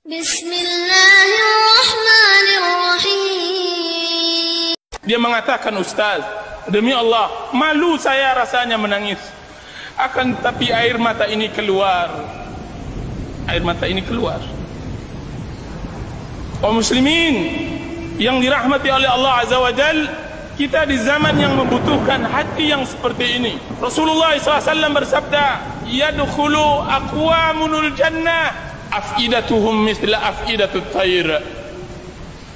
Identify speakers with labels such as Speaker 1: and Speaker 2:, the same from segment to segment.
Speaker 1: Bismillahirrahmanirrahim.
Speaker 2: Dia mengatakan, Ustaz, demi Allah, malu saya rasanya menangis. Akan tapi air mata ini keluar. Air mata ini keluar. Kaum muslimin yang dirahmati oleh Allah Azza wa Jal, kita di zaman yang membutuhkan hati yang seperti ini. Rasulullah SAW bersabda, yadkhulu aqwamunul jannah afidatuhum misla afidatut tayr.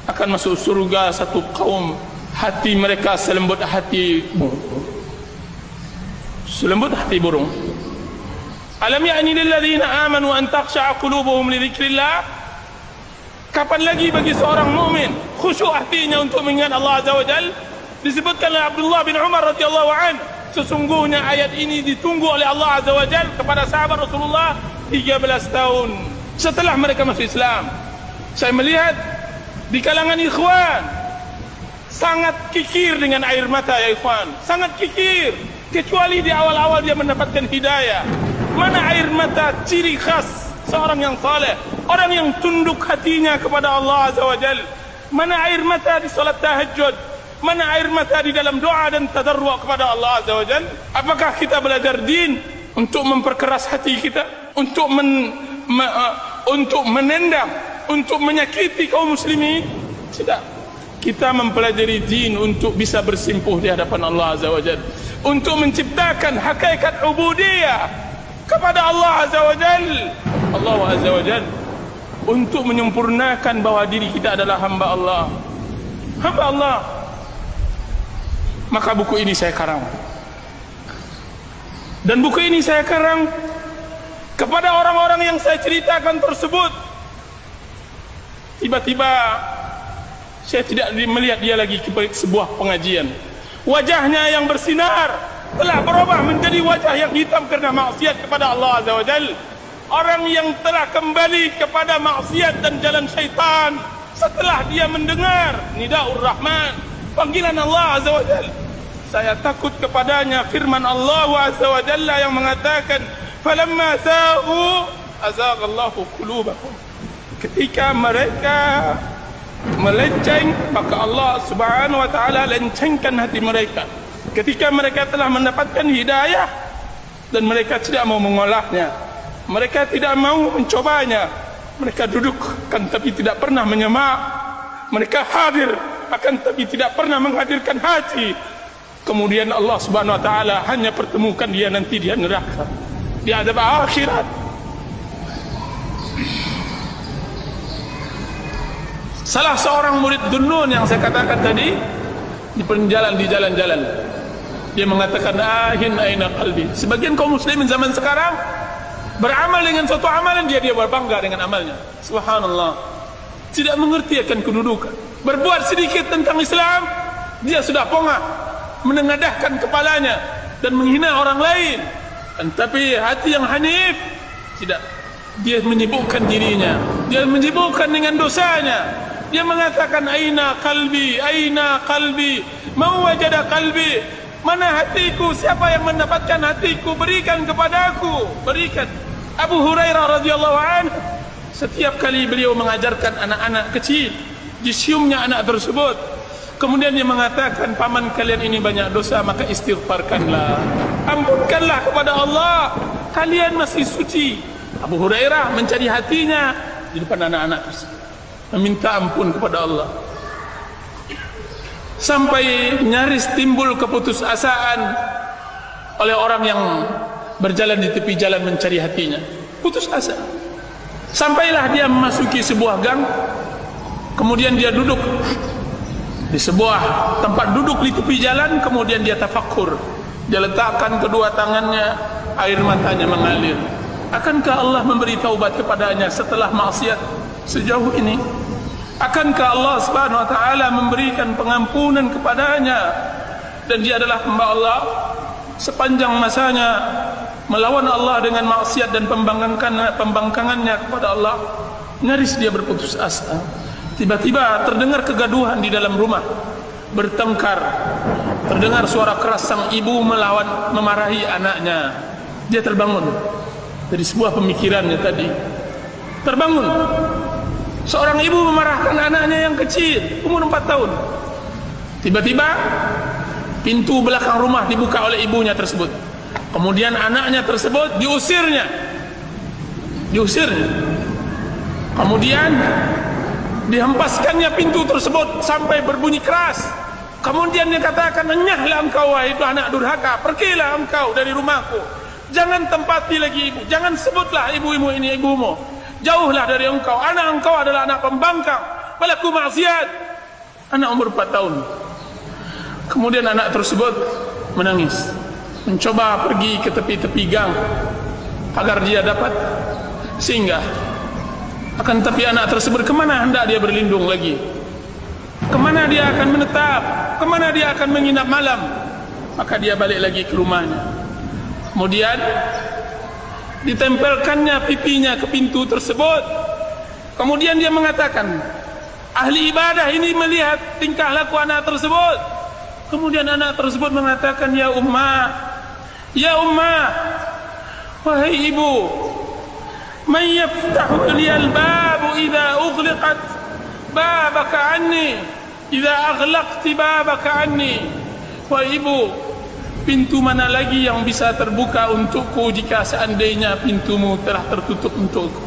Speaker 2: Akan masuk surga satu kaum, hati mereka selembut hati burung. Alam ya'ni lil ladzina amanu an takhsha'a qulubuhum li dzikrillah. Kapan lagi bagi seorang mukmin khusyuk hatinya untuk mengingat Allah Azza wa Jalla? Disebutkan oleh Abdullah bin Umar radhiyallahu an, sesungguhnya ayat ini ditunggu oleh Allah Azza wa Jalla kepada sahabat Rasulullah 13 tahun setelah mereka masuk Islam. Saya melihat di kalangan ikhwan sangat kikir dengan air mata, ya ikhwan, sangat kikir, kecuali di awal-awal dia mendapatkan hidayah. Mana air mata ciri khas seorang yang saleh, orang yang tunduk hatinya kepada Allah Azza wa Jalla? Mana air mata di salat tahajud? Mana air mata di dalam doa dan tadarru' kepada Allah Azza wa Jalla? Apakah kita belajar din untuk memperkeras hati kita, untuk menendang, untuk menyakiti kaum muslimin? Tidak. Kita mempelajari din untuk bisa bersimpuh di hadapan Allah Azza wa Jalla, untuk menciptakan hakikat ubudiyah kepada Allah Azza wa Jalla. Allah Azza wa Jalla untuk menyempurnakan bahwa diri kita adalah hamba Allah. Hamba Allah. Maka buku ini saya karang. Dan buku ini saya karang kepada orang-orang yang saya ceritakan tersebut. Tiba-tiba saya tidak melihat dia lagi ke sebuah pengajian. Wajahnya yang bersinar telah berubah menjadi wajah yang hitam karena maksiat kepada Allah Azza wa Jalla. Orang yang telah kembali kepada maksiat dan jalan syaitan setelah dia mendengar Nidaur Rahman, panggilan Allah Azza wa Jalla. Saya takut kepadanya firman Allah Azza wa Jalla yang mengatakan, falamma zaghu azaghallahu qulubahum. Ketika mereka melenceng, maka Allah Subhanahu wa taala lencengkan hati mereka. Ketika mereka telah mendapatkan hidayah dan mereka tidak mau mengolahnya, mereka tidak mau mencobanya, mereka duduk kan tapi tidak pernah menyemak, mereka hadir akan tapi tidak pernah menghadirkan hati. Kemudian Allah Subhanahu wa taala hanya pertemukan dia nanti di neraka, di azab akhirat. Salah seorang murid Dunnun yang saya katakan tadi di jalan-jalan dia mengatakan, ahin aina qalbi. Sebagian kaum muslimin zaman sekarang beramal dengan suatu amalan, dia berbangga dengan amalnya. Subhanallah, tidak mengerti akan kedudukan. Berbuat sedikit tentang Islam, dia sudah pongah menengadahkan kepalanya dan menghina orang lain. Tapi hati yang hanif tidak. Dia menyibukkan dirinya, dia menyibukkan dengan dosanya. Dia mengatakan, aina qalbi, aina qalbi, mau wajada qalbi. Mana hatiku? Siapa yang mendapatkan hatiku? Berikan kepadaku, berikan. Abu Hurairah radhiyallahu anhu, setiap kali beliau mengajarkan anak-anak kecil, disiumnya anak tersebut. Kemudian dia mengatakan, paman kalian ini banyak dosa, maka istighfarkanlah, ampunkanlah kepada Allah, kalian masih suci. Abu Hurairah mencari hatinya di depan anak-anak tersebut, meminta ampun kepada Allah, sampai nyaris timbul keputusasaan oleh orang yang berjalan di tepi jalan mencari hatinya. Putus asa. Sampailah dia memasuki sebuah gang. Kemudian dia duduk di sebuah tempat duduk di tepi jalan. Kemudian dia tafakkur. Dia letakkan kedua tangannya, air matanya mengalir. Akankah Allah memberi taubat kepadanya setelah maksiat sejauh ini? Akankah Allah Subhanahu wa taala memberikan pengampunan kepadanya? Dan dia adalah hamba Allah, sepanjang masanya melawan Allah dengan maksiat dan pembangkangannya kepada Allah, nyaris dia berputus asa. Tiba-tiba terdengar kegaduhan di dalam rumah, bertengkar. Terdengar suara keras sang ibu memarahi anaknya. Dia terbangun dari sebuah pemikirannya tadi. Terbangun. Seorang ibu memarahkan anaknya yang kecil, umur 4 tahun. Tiba-tiba pintu belakang rumah dibuka oleh ibunya tersebut. Kemudian anaknya tersebut diusirnya. Kemudian dihempaskannya pintu tersebut sampai berbunyi keras. Kemudian dia katakan, "Enyahlah engkau wahai itu anak durhaka, pergilah engkau dari rumahku. Jangan tempati lagi ibu, jangan sebutlah ibu-ibu ini ibumu. Jauhlah dari engkau, anak engkau adalah anak pembangkang, pelaku maksiat." Anak umur 4 tahun. Kemudian anak tersebut menangis, mencoba pergi ke tepi-tepi gang agar dia dapat singgah. Akan tapi anak tersebut, kemana hendak dia berlindung lagi? Kemana dia akan menetap? Kemana dia akan menginap malam? Maka dia balik lagi ke rumahnya. Kemudian ditempelkannya pipinya ke pintu tersebut. Kemudian dia mengatakan, ahli ibadah ini melihat tingkah laku anak tersebut. Kemudian anak tersebut mengatakan, "Ya ummah, wahai ibu, man yaftahu liyal babu idza ughliqat babaka anni, idza aghlaqti babaka anni." Wahai ibu, pintu mana lagi yang bisa terbuka untukku jika seandainya pintumu telah tertutup untukku?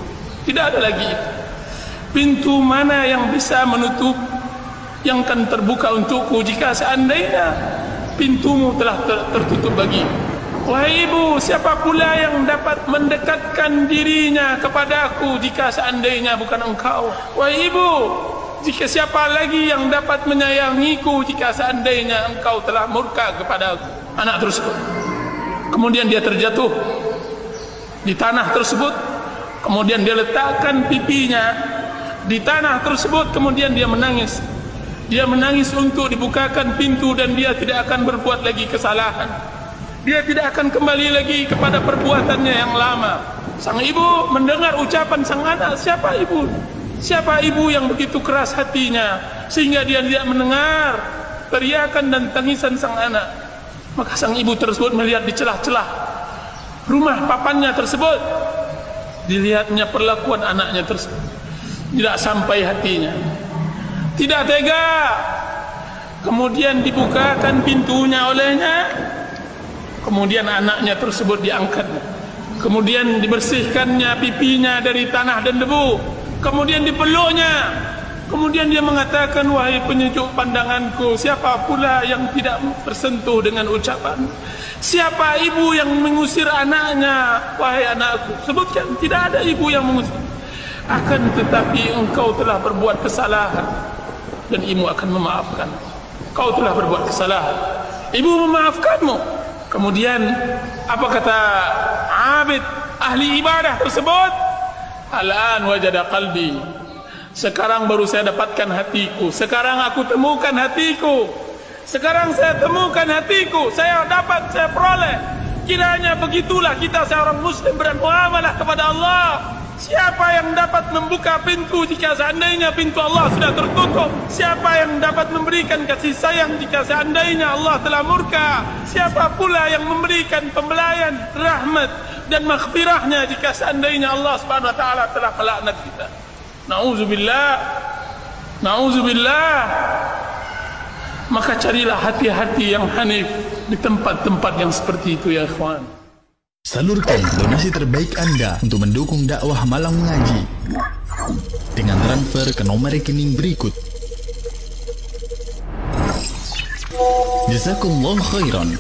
Speaker 2: Tidak ada lagi. Pintu mana yang bisa menutup, yang akan terbuka untukku jika seandainya pintumu telah tertutup bagi? Wahai ibu, siapa pula yang dapat mendekatkan dirinya kepadaku jika seandainya bukan engkau? Wahai ibu, jika siapa lagi yang dapat menyayangiku jika seandainya engkau telah murka kepadaku? Anak tersebut kemudian dia terjatuh di tanah tersebut. Kemudian dia letakkan pipinya di tanah tersebut. Kemudian dia menangis. Dia menangis untuk dibukakan pintu, dan dia tidak akan berbuat lagi kesalahan. Dia tidak akan kembali lagi kepada perbuatannya yang lama. Sang ibu mendengar ucapan sang anak, siapa ibu? Siapa ibu yang begitu keras hatinya sehingga dia tidak mendengar teriakan dan tangisan sang anak? Maka sang ibu tersebut melihat di celah-celah rumah papannya tersebut. Dilihatnya perlakuan anaknya tersebut, tidak sampai hatinya, tidak tega. Kemudian dibukakan pintunya olehnya. Kemudian anaknya tersebut diangkat. Kemudian dibersihkannya pipinya dari tanah dan debu. Kemudian dipeluknya. Kemudian dia mengatakan, "Wahai penyejuk pandanganku, siapa pula yang tidak tersentuh dengan ucapan? Siapa ibu yang mengusir anaknya? Wahai anakku, sebutkan, tidak ada ibu yang mengusir. Akan tetapi engkau telah berbuat kesalahan, dan ibu akan memaafkan. Kau telah berbuat kesalahan, ibu memaafkanmu." Kemudian apa kata abid ahli ibadah tersebut? "Al-an wajada qalbi." Sekarang baru saya dapatkan hatiku. Sekarang aku temukan hatiku. Sekarang saya temukan hatiku. Saya dapat, saya peroleh. Kiranya begitulah kita seorang muslim bermuamalah kepada Allah. Siapa yang dapat membuka pintu jika seandainya pintu Allah sudah tertutup? Siapa yang dapat memberikan kasih sayang jika seandainya Allah telah murka? Siapa pula yang memberikan pembelayan, rahmat dan maghfirahnya jika seandainya Allah Subhanahu wa taala telah melaknat kita? Nauzubillah. Nauzubillah. Maka carilah hati-hati yang hanif di tempat-tempat yang seperti itu, ya ikhwan.
Speaker 3: Salurkan donasi terbaik Anda untuk mendukung dakwah Malang Mengaji dengan transfer ke nomor rekening berikut. Jazakumullah khairan.